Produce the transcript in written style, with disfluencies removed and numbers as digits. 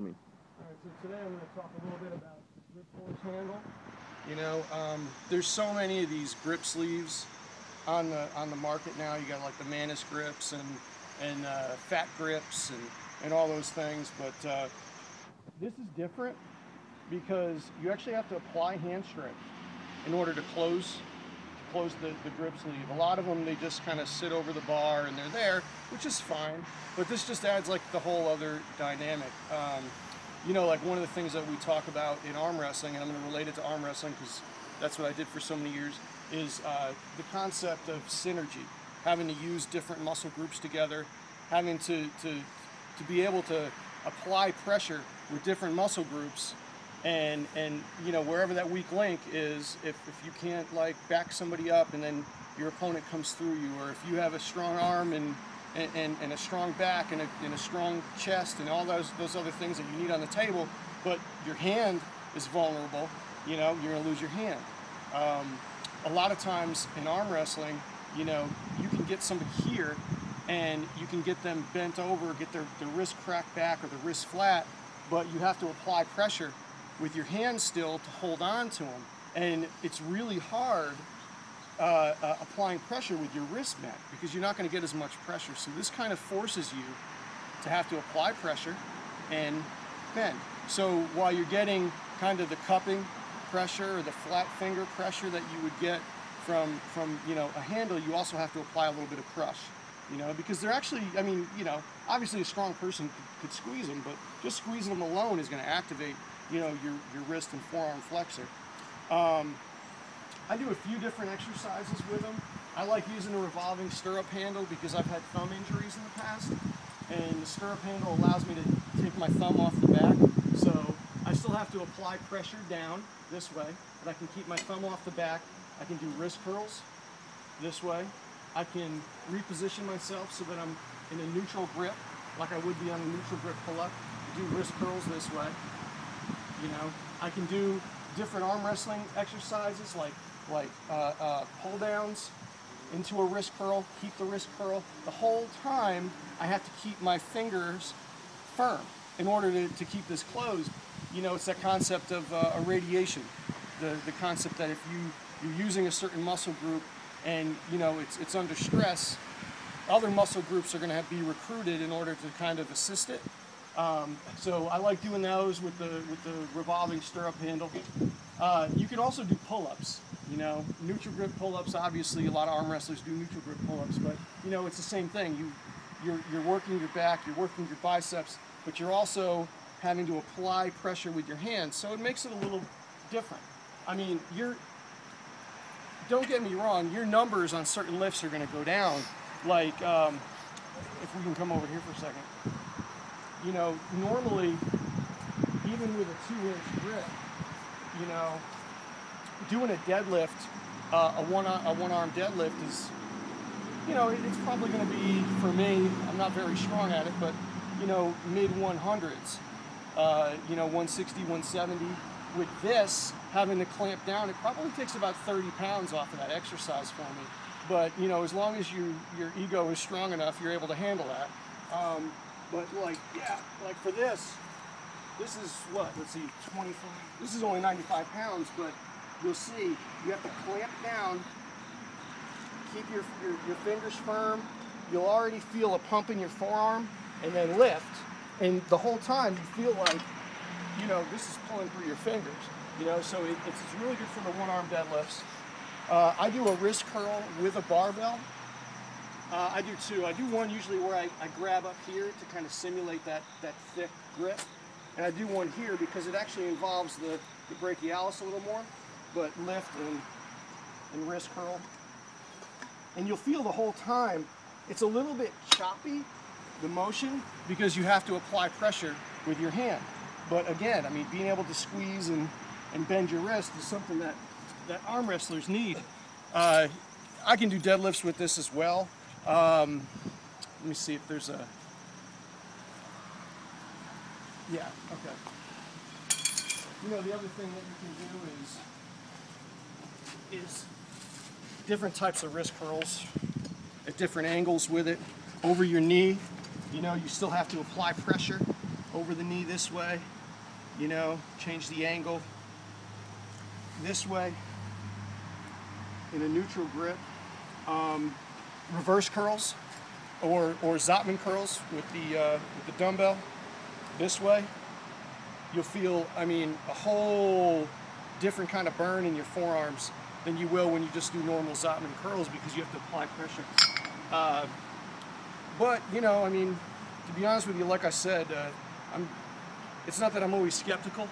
me. All right, so today I'm going to talk a little bit about the Grip4orce handle. You know, there's so many of these grip sleeves on the market now. You got like the Manus grips and fat grips and all those things, but this is different because you actually have to apply hand strength in order to close the grip sleeve. A lot of them, they just kind of sit over the bar and they're there, which is fine, but this just adds like the whole other dynamic. You know, like one of the things that we talk about in arm wrestling, and I'm going to relate it to arm wrestling because that's what I did for so many years, is the concept of synergy, having to use different muscle groups together, having to be able to apply pressure with different muscle groups, and you know, wherever that weak link is, if you can't like back somebody up and then your opponent comes through you, or if you have a strong arm and a strong back and a strong chest and all those other things that you need on the table, but your hand is vulnerable, you know, you're going to lose your hand. A lot of times in arm wrestling, you know, you can get somebody here and you can get them bent over, get their wrist cracked back or the wrist flat, but you have to apply pressure with your hand still to hold on to them. And it's really hard applying pressure with your wrist mat because you're not going to get as much pressure. So this kind of forces you to have to apply pressure and bend. So while you're getting kind of the cupping pressure or the flat finger pressure that you would get from you know, a handle, you also have to apply a little bit of crush, you know, because they're actually, I mean, you know, obviously a strong person could squeeze them, but just squeezing them alone is going to activate, you know, your wrist and forearm flexor. I do a few different exercises with them. I like using a revolving stirrup handle because I've had thumb injuries in the past, and the stirrup handle allows me to take my thumb off the back, so I still have to apply pressure down this way, but I can keep my thumb off the back. I can do wrist curls this way. I can reposition myself so that I'm in a neutral grip, like I would be on a neutral grip pull-up. Do wrist curls this way. You know, I can do different arm wrestling exercises like pull downs into a wrist curl, keep the wrist curl. The whole time I have to keep my fingers firm in order to keep this closed. You know, it's that concept of irradiation, the concept that if you're using a certain muscle group and you know it's under stress, other muscle groups are going to be recruited in order to kind of assist it. So I like doing those with the revolving stirrup handle. You can also do pull-ups, you know, neutral grip pull-ups. Obviously, a lot of arm wrestlers do neutral grip pull-ups, but you know, it's the same thing. You're working your back, you're working your biceps, but you're also having to apply pressure with your hands, so it makes it a little different. I mean, don't get me wrong, your numbers on certain lifts are going to go down. Like, if we can come over here for a second. You know, normally, even with a 2-inch grip, you know, doing a deadlift, a one-arm deadlift is, you know, it's probably going to be, for me, I'm not very strong at it, but, you know, mid-100s, you know, 160, 170. With this, having to clamp down, it probably takes about 30 pounds off of that exercise for me. But, you know, as long as your ego is strong enough, you're able to handle that. But like, yeah, like for this is what, let's see, 25, this is only 95 pounds, but you'll see, you have to clamp down, keep your fingers firm, you'll already feel a pump in your forearm, and then lift, and the whole time you feel like, you know, this is pulling through your fingers, you know, so it's really good for the one-arm deadlifts. I do a wrist curl with a barbell. I do two. I do one usually where I grab up here to kind of simulate that thick grip. And I do one here because it actually involves the brachialis a little more, but lift and wrist curl. And you'll feel the whole time, it's a little bit choppy, the motion, because you have to apply pressure with your hand. But again, I mean, being able to squeeze and bend your wrist is something that arm wrestlers need. I can do deadlifts with this as well. Let me see if there's a, yeah, okay. You know, the other thing that you can do is different types of wrist curls at different angles with it. Over your knee, you know, you still have to apply pressure over the knee this way, you know, change the angle this way in a neutral grip. Reverse curls or Zotman curls with the dumbbell this way. You'll feel, I mean, a whole different kind of burn in your forearms than you will when you just do normal Zotman curls, because you have to apply pressure. But, you know, I mean, to be honest with you, like I said, it's not that I'm always skeptical.